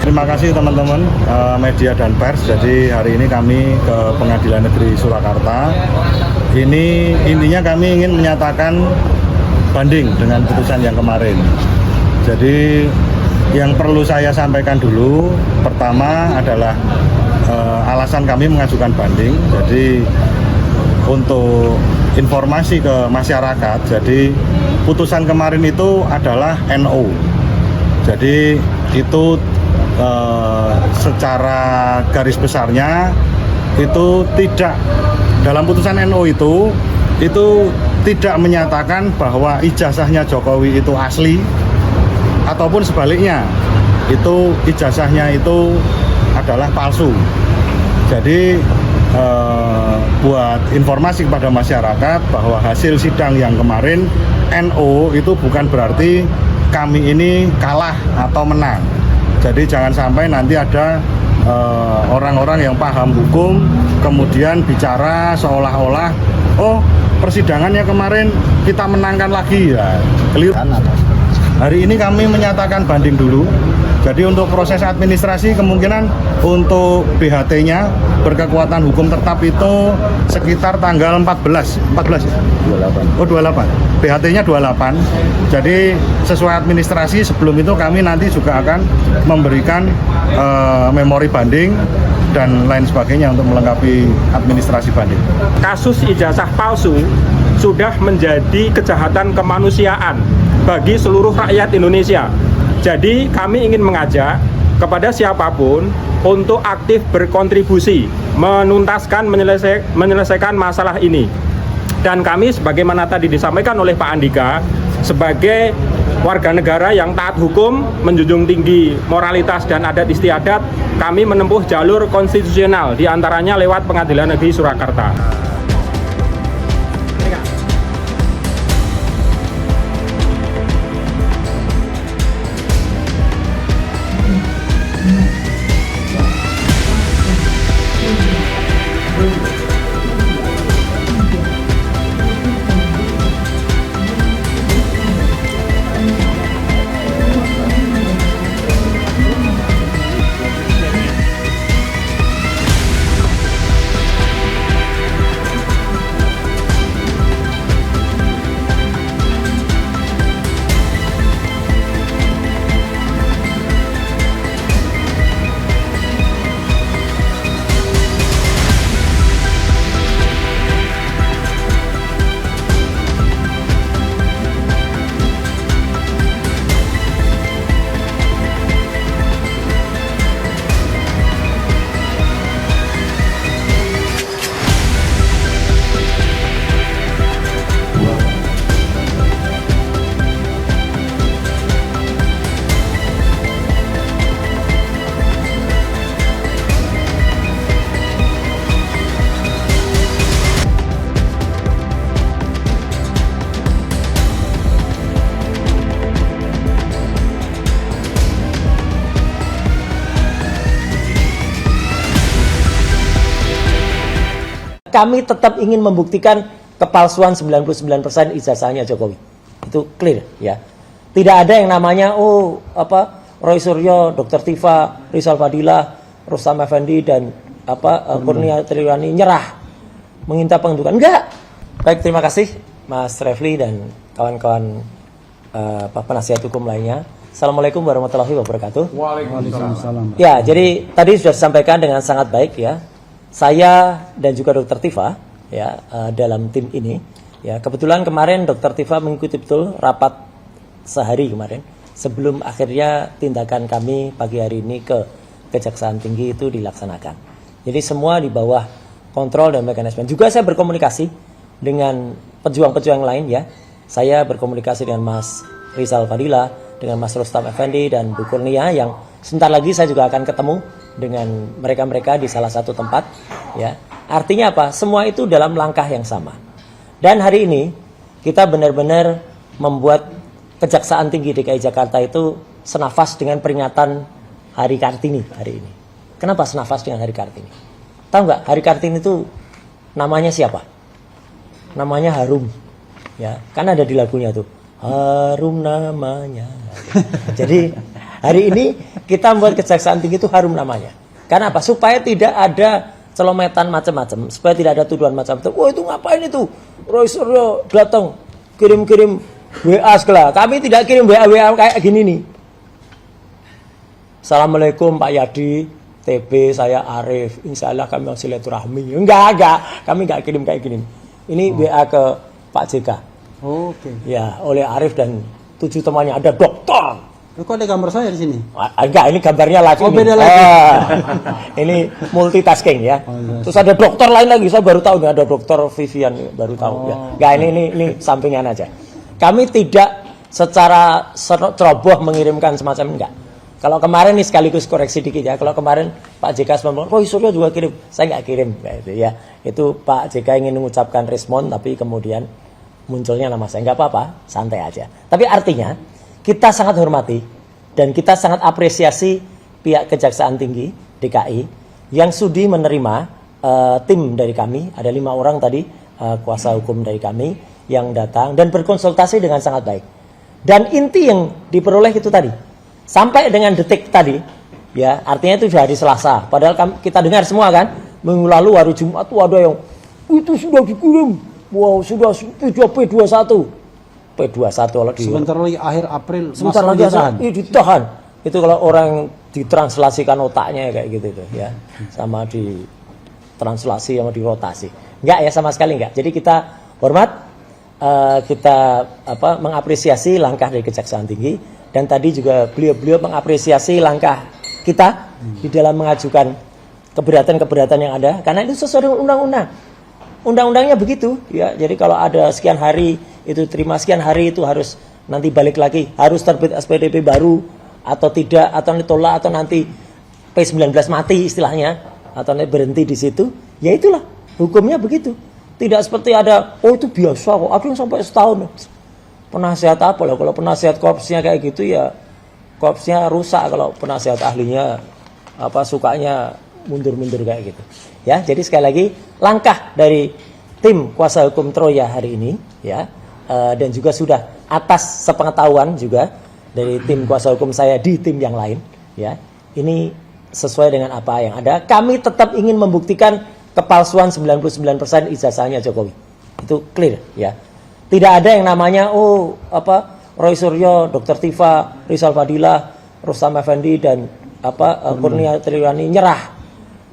terima kasih teman-teman media dan pers. Jadi hari ini kami ke Pengadilan Negeri Surakarta. Ini intinya kami ingin menyatakan banding dengan putusan yang kemarin. Jadi yang perlu saya sampaikan dulu, pertama adalah alasan kami mengajukan banding. Jadi untuk informasi ke masyarakat, jadi putusan kemarin itu adalah NO. Jadi itu secara garis besarnya itu tidak, dalam putusan NO itu tidak menyatakan bahwa ijazahnya Jokowi itu asli, ataupun sebaliknya itu ijazahnya itu adalah palsu. Jadi buat informasi kepada masyarakat bahwa hasil sidang yang kemarin NO itu bukan berarti kami ini kalah atau menang. Jadi jangan sampai nanti ada orang-orang yang paham hukum kemudian bicara seolah-olah oh persidangannya kemarin kita menangkan lagi, ya keliru. Hari ini kami menyatakan banding dulu. Jadi untuk proses administrasi kemungkinan untuk BHT-nya berkekuatan hukum tetap itu sekitar tanggal 14 ya? 28. Oh 28. BHT-nya 28. Jadi sesuai administrasi sebelum itu kami nanti juga akan memberikan memori banding dan lain sebagainya untuk melengkapi administrasi banding. Kasus ijazah palsu sudah menjadi kejahatan kemanusiaan bagi seluruh rakyat Indonesia. Jadi kami ingin mengajak kepada siapapun untuk aktif berkontribusi menuntaskan, menyelesaikan masalah ini. Dan kami sebagaimana tadi disampaikan oleh Pak Andika, sebagai warga negara yang taat hukum, menjunjung tinggi moralitas dan adat istiadat, kami menempuh jalur konstitusional, diantaranya lewat Pengadilan Negeri Surakarta. Kami tetap ingin membuktikan kepalsuan 99% ijazahnya Jokowi. Itu clear ya. Tidak ada yang namanya Roy Suryo, Dr. Tifa, Rizal Fadilah, Rustam Effendi dan Kurnia Triwani nyerah meminta penuntukan. Enggak. Baik, terima kasih Mas Refli dan kawan-kawan penasihat hukum lainnya. Assalamualaikum warahmatullahi wabarakatuh. Waalaikumsalam. Ya, jadi tadi sudah disampaikan dengan sangat baik ya. Saya dan juga Dr. Tifa ya dalam tim ini ya, kebetulan kemarin Dr. Tifa mengikuti betul rapat sehari kemarin sebelum akhirnya tindakan kami pagi hari ini ke Kejaksaan Tinggi itu dilaksanakan. Jadi semua di bawah kontrol dan mekanisme. Juga saya berkomunikasi dengan pejuang-pejuang lain ya. Saya berkomunikasi dengan Mas Rizal Fadilah, dengan Mas Rustam Effendi dan Bu Kurnia yang sebentar lagi saya juga akan ketemu dengan mereka-mereka di salah satu tempat ya. Artinya apa? Semua itu dalam langkah yang sama. Dan hari ini kita benar-benar membuat Kejaksaan Tinggi DKI Jakarta itu senafas dengan peringatan Hari Kartini hari ini. Kenapa senafas dengan Hari Kartini? Tahu nggak Hari Kartini itu namanya siapa? Namanya harum. Ya, kan ada di lagunya tuh. harum namanya. Jadi hari ini kita membuat Kejaksaan Tinggi itu harum namanya. Karena apa? Supaya tidak ada celometan macam-macam, supaya tidak ada tuduhan macam-macam. Wah, itu ngapain itu? Roy Suryo datang kirim-kirim WA segala. Kami tidak kirim WA kayak gini nih. Assalamualaikum Pak Yadi, TB saya Arif, insya Allah kami mau silaturahmi. Enggak, kami enggak kirim kayak gini. Ini WA ke Pak JK. Oke. Ya, oleh Arif dan 7 temannya, ada dokter. Kok ada gambar saya di sini? Enggak, ini gambarnya lagi. Oh, beda lagi. Ini multitasking ya. Oh, iya. Terus ada dokter lain lagi, saya baru tahu nih ada dokter Vivian, baru tahu ya. Enggak, ini sampingan aja. Kami tidak secara ceroboh mengirimkan semacam enggak. Kalau kemarin nih sekaligus koreksi dikit ya. Kalau kemarin Pak JK sempat ngomong, Suryo juga kirim. Saya nggak kirim kayak itu ya. Itu Pak JK ingin mengucapkan respon, tapi kemudian munculnya nama saya. Nggak apa-apa, santai aja. Tapi artinya kita sangat hormati dan kita sangat apresiasi pihak Kejaksaan Tinggi DKI yang sudi menerima tim dari kami. Ada 5 orang tadi kuasa hukum dari kami yang datang dan berkonsultasi dengan sangat baik. Dan inti yang diperoleh itu tadi. Sampai dengan detik tadi, ya artinya itu sudah hari Selasa. Padahal kita dengar semua kan, minggu lalu hari Jumat tuh ada yang itu sudah dikirim. Wow, sudah P21. P21 kalau di Sebentar lagi akhir April. sebentar lagi ditahan. Itu kalau orang ditranslasikan otaknya kayak gitu tuh ya. Sama di translasi sama dirotasi. Enggak ya, sama sekali enggak. Jadi kita hormat, kita mengapresiasi langkah dari Kejaksaan Tinggi. Dan tadi juga beliau mengapresiasi langkah kita di dalam mengajukan keberatan-keberatan yang ada, karena itu sesuai dengan undang-undang. Undang-undangnya begitu, ya. Jadi kalau ada sekian hari itu terima, sekian hari itu harus nanti balik lagi, harus terbit SPDP baru atau tidak, atau ditolak, atau nanti P19 mati istilahnya, atau nanti berhenti di situ. Ya itulah hukumnya begitu. Tidak seperti ada, oh itu biasa kok, ada yang sampai setahun. Penasihat apa lah, kalau penasihat korpsnya kayak gitu ya korpsnya rusak, kalau penasihat ahlinya sukanya mundur-mundur kayak gitu ya. Jadi sekali lagi langkah dari tim kuasa hukum Troya hari ini ya, dan juga sudah atas sepengetahuan juga dari tim kuasa hukum saya di tim yang lain ya, ini sesuai dengan apa yang ada. Kami tetap ingin membuktikan kepalsuan 99% ijazahnya Jokowi, itu clear ya. Tidak ada yang namanya Roy Suryo, Dr. Tifa, Rizal Fadilah, Rustam Effendi dan Kurnia Triwani nyerah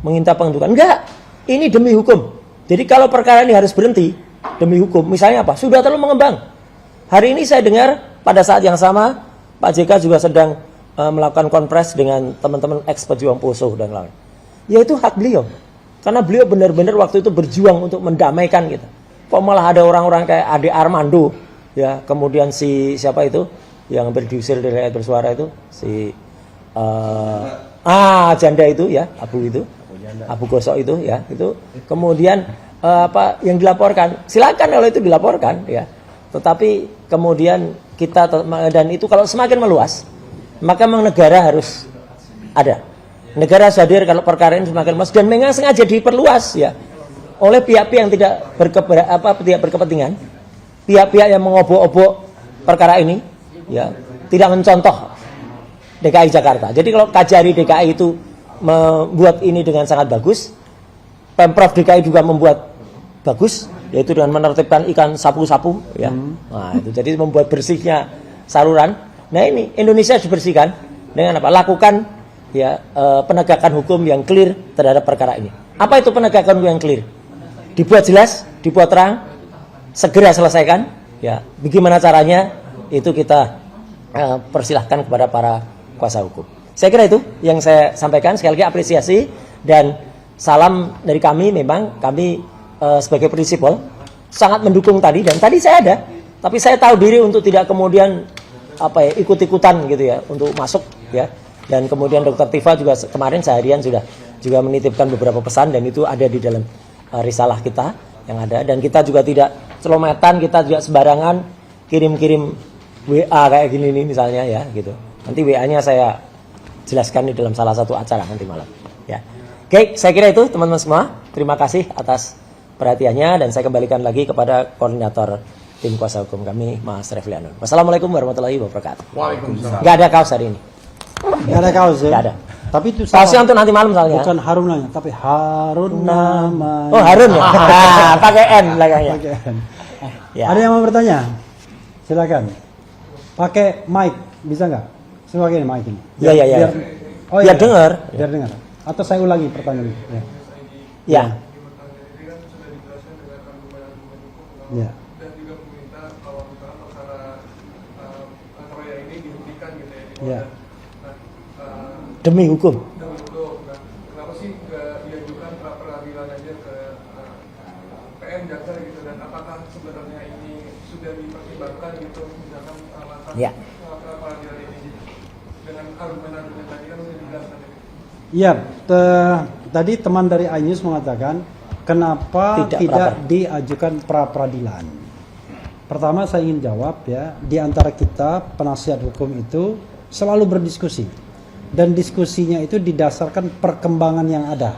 meminta pengunduran. Enggak, ini demi hukum. Jadi kalau perkara ini harus berhenti demi hukum, misalnya apa? Sudah terlalu mengembang. Hari ini saya dengar pada saat yang sama Pak JK juga sedang melakukan konfres dengan teman-teman ex pejuang Poso dan lain. Ya itu hak beliau. Karena beliau benar-benar waktu itu berjuang untuk mendamaikan kita. Kok malah ada orang-orang kayak Ade Armando ya, kemudian si siapa itu yang hampir diusir dari Rakyat Bersuara itu, si Janda itu ya, Abu Gosok itu ya, itu kemudian yang dilaporkan, silakan kalau itu dilaporkan ya. Tetapi kemudian kita, dan itu kalau semakin meluas, maka memang negara harus ada. Negara hadir kalau perkara ini semakin meluas, dan memang sengaja diperluas ya oleh pihak-pihak yang tidak berkepentingan, pihak-pihak yang mengobok-obok perkara ini, ya, tidak mencontoh DKI Jakarta. Jadi kalau Kajari DKI itu membuat ini dengan sangat bagus, Pemprov DKI juga membuat bagus, yaitu dengan menertibkan ikan sapu-sapu, ya. Nah itu jadi membuat bersihnya saluran. Nah ini Indonesia dibersihkan dengan apa? Lakukan ya penegakan hukum yang clear terhadap perkara ini. Apa itu penegakan hukum yang clear? Dibuat jelas, dibuat terang, segera selesaikan. Ya, bagaimana caranya? Itu kita persilahkan kepada para kuasa hukum. Saya kira itu yang saya sampaikan. Sekali lagi apresiasi dan salam dari kami. Memang kami sebagai prinsipal sangat mendukung tadi, dan tadi saya ada. Tapi saya tahu diri untuk tidak kemudian ikut-ikutan gitu ya untuk masuk ya. Dan kemudian Dr. Tifa juga kemarin seharian sudah juga menitipkan beberapa pesan, dan itu ada di dalam risalah kita yang ada. Dan kita juga tidak celometan, kita juga sembarangan kirim-kirim WA kayak gini nih misalnya ya gitu. Nanti WA-nya saya jelaskan di dalam salah satu acara nanti malam ya. Oke, saya kira itu teman-teman semua. Terima kasih atas perhatiannya, dan saya kembalikan lagi kepada koordinator tim kuasa hukum kami, Mas Refli Anun. Wassalamualaikum warahmatullahi wabarakatuh. Waalaikumsalam. Gak ada kaos hari ini. Nggak ada kaos ya? Gak ada. Tapi itu Kaosnya untuk nanti malam soalnya. bukan Harun namanya, tapi Harun namanya. Oh Harun ya. Nah, pakai N belakangnya. Oke. Ya. Ada yang mau bertanya? Silakan. Pakai mic bisa nggak? Saya pakai mic ini. Iya, iya, iya. Biar dengar. Biar dengar. Atau saya ulangi pertanyaan ini. Ya. Ya. Ya. Dan juga meminta kalau misalnya perkara proyek ini dihentikan gitu ya. Ya. Demi hukum. Dan untuk kenapa sih nggak diajukan pra peradilan aja ke PM jaksa gitu, dan apakah sebenarnya ini sudah dipertimbangkan gitu misalkan langkah Ya. pra peradilan ini dengan argumen-argumen tadi kan sudah dijelaskan. Iya, tadi teman dari iNews mengatakan kenapa Tidak tidak pra-per. diajukan pra peradilan. Pertama saya ingin jawab ya, di antara kita penasihat hukum itu selalu berdiskusi, dan diskusinya itu didasarkan perkembangan yang ada,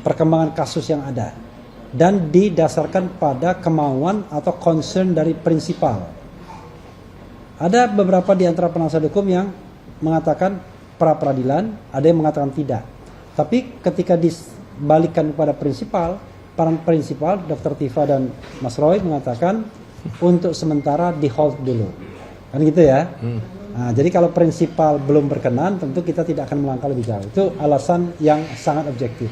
perkembangan kasus yang ada, dan didasarkan pada kemauan atau concern dari prinsipal. Ada beberapa di antara penasihat hukum yang mengatakan pra peradilan, ada yang mengatakan tidak. Tapi ketika dibalikkan kepada prinsipal, para prinsipal Dr. Tifa dan Mas Roy mengatakan untuk sementara di hold dulu, kan gitu ya. Nah, jadi kalau prinsipal belum berkenan, tentu kita tidak akan melangkah lebih jauh. Itu alasan yang sangat objektif.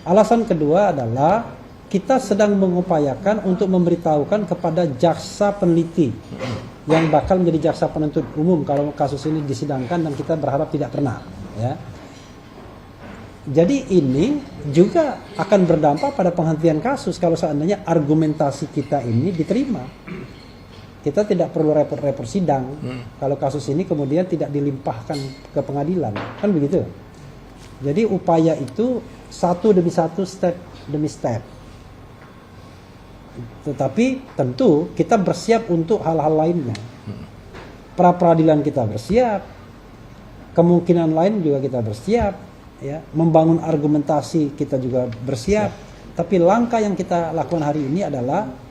Alasan kedua adalah kita sedang mengupayakan untuk memberitahukan kepada jaksa peneliti yang bakal menjadi jaksa penuntut umum kalau kasus ini disidangkan, dan kita berharap tidak pernah ya. Jadi ini juga akan berdampak pada penghentian kasus kalau seandainya argumentasi kita ini diterima. Kita tidak perlu repot-repot sidang kalau kasus ini kemudian tidak dilimpahkan ke pengadilan, kan begitu. Jadi upaya itu satu demi satu, step demi step. Tetapi tentu kita bersiap untuk hal-hal lainnya. Pra peradilan kita bersiap, kemungkinan lain juga kita bersiap, ya, membangun argumentasi kita juga bersiap. Tapi langkah yang kita lakukan hari ini adalah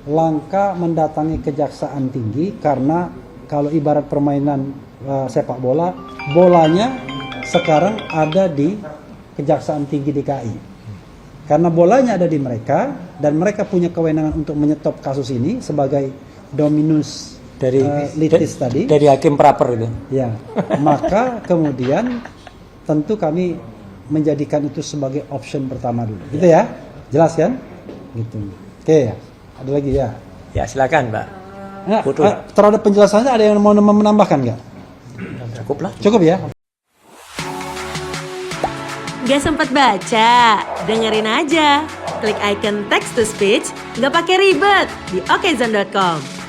langkah mendatangi Kejaksaan Tinggi, karena kalau ibarat permainan sepak bola, bolanya sekarang ada di Kejaksaan Tinggi DKI. Karena bolanya ada di mereka, dan mereka punya kewenangan untuk menyetop kasus ini sebagai dominus Dari litis tadi. Dari hakim praper itu. Ya, maka kemudian tentu kami menjadikan itu sebagai option pertama dulu. Gitu ya? Jelas kan? Gitu. Oke, ada lagi ya? Ya silakan Mbak. Nah, Betul. terhadap penjelasannya ada yang mau menambahkan nggak? Cukup lah. Cukup ya? Gak sempet baca? Dengerin aja. Klik icon text to speech, gak pakai ribet di okezone.com.